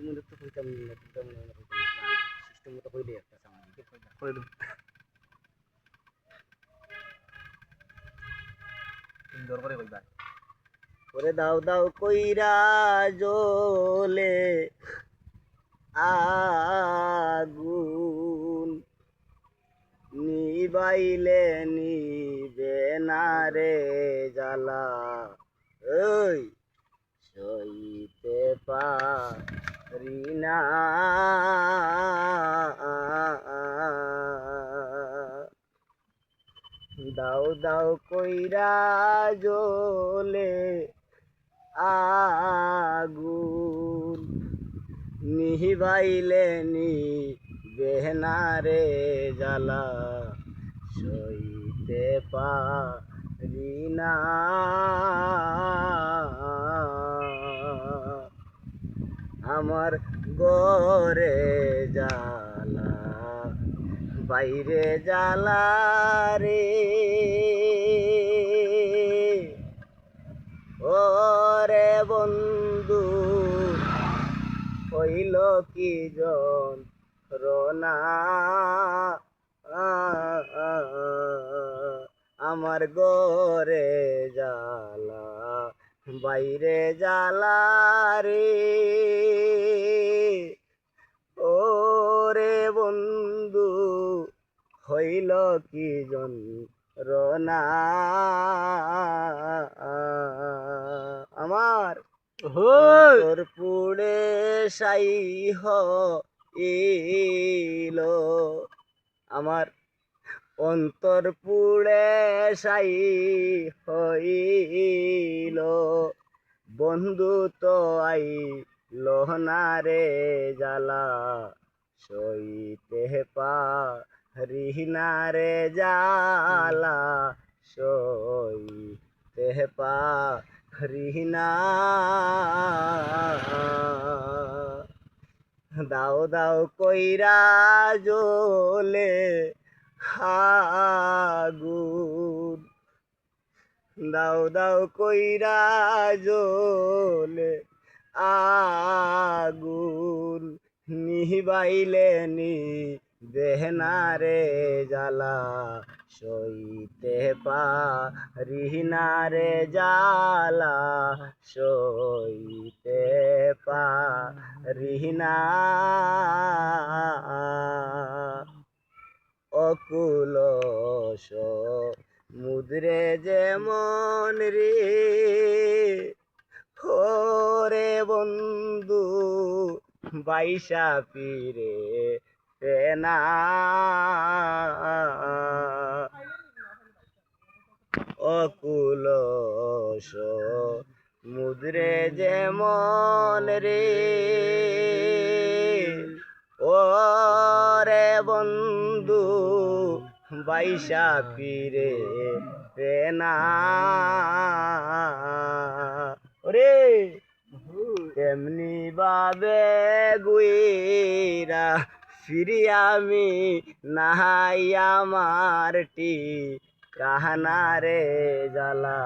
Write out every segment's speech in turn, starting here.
মধ্যে তো কইতাম না, কইতাম না, সিস্টেম মতো কইলে একটা সামাজিক কই দেব। সুন্দর করে কইবা। ওরে দাও দাও কইরা জ্বলে আগুন, নিবাইলে নিবে না রে জ্বালা, ওই সইতে পারি না। দাও দাও কইরা জ্বলে আগুন, নিবাইলে নিবে না রে জ্বালা, সইতে পারি না। আমার ঘরে জ্বালা, বাইরে জ্বালা রে, ওরে বন্ধু হইল কি যন্ত্রণা, আমার ঘরে জ্বালা, বাইরে জ্বালা রে, ওরে বন্ধু হইল কি যন্ত্রণা। আমার তোর পুড়ে সাই হইল, আমার অন্তর পুড়ে সাই হইল, বন্ধু তো আইল না রে জ্বালা, সইতে পারি না রে জ্বালা, সইতে পারি না। দাও দাও কইরা জ্বলে আগুন, দাও দাও কইরা জ্বলে আগুন, নিবাইলে নিবে না রে জ্বালা, সইতে পারি না রে জ্বালা, সইতে পারি না। অকুল সমুদ্রে যেমন রে, ওরে বন্ধু বাইসা ফিরে না। অকুল সমুদ্রে যেমন রে, ওরে বন্ধু বাইসা ফিরে না। ওরে তেমনি ভাবে গুইরা ফিরি আমি, নাহাই আমার কাহানা রে জ্বালা,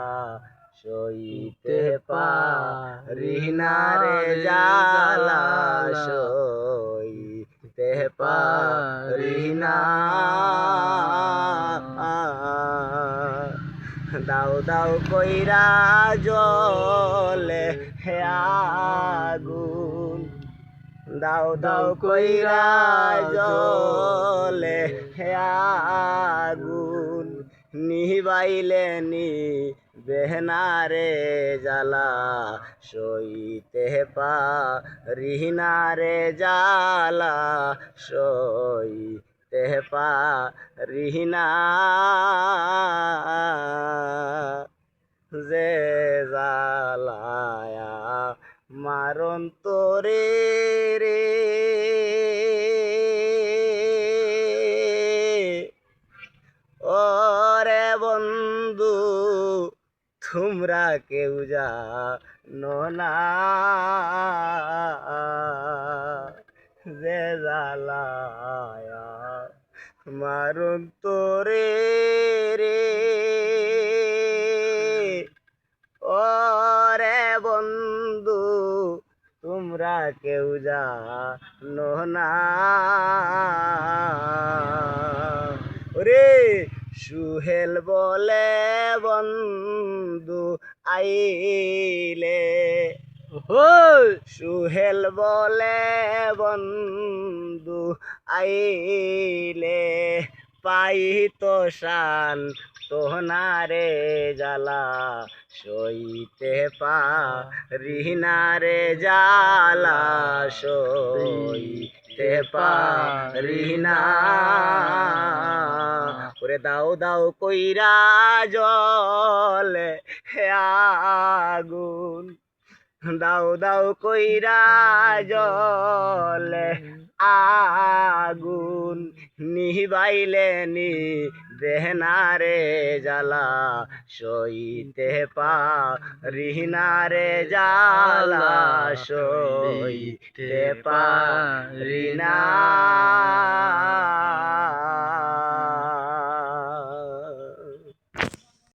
সইতে পারি না রে জ্বালা, সইতে পারি না। দাও দাও কইরা জ্বলে আগুন, দাও দাও কইরা জ্বলে আগুন, নিবাইলে নিবে না রে জ্বালা, সইতে পারি না রে জ্বালা, সইতে পারি না। যে জ্বালায়া মারণ তোরে রে, ওরে বন্ধু তোমরা কেউ জানো না, যে জ্বালায়া মারণ তোরে রে, ওরে বন্ধু তোমরা কেউ জানো না। ওরে সুহেল বলে বন্ধু আইলে, সুহেল বলে বন্ধু আইলে, পাইতো শান তোহনারে জ্বালা, সইতে পারি না রে জ্বালা, সইতে পারি না। ওরে দাও দাও কইরা জলে আগুন, দাও দাও কইরা জলে আগুন, নিবাইলে দেহনা রে জ্বালা, সইতে পারি না রে জ্বালা, সইতে পারি না।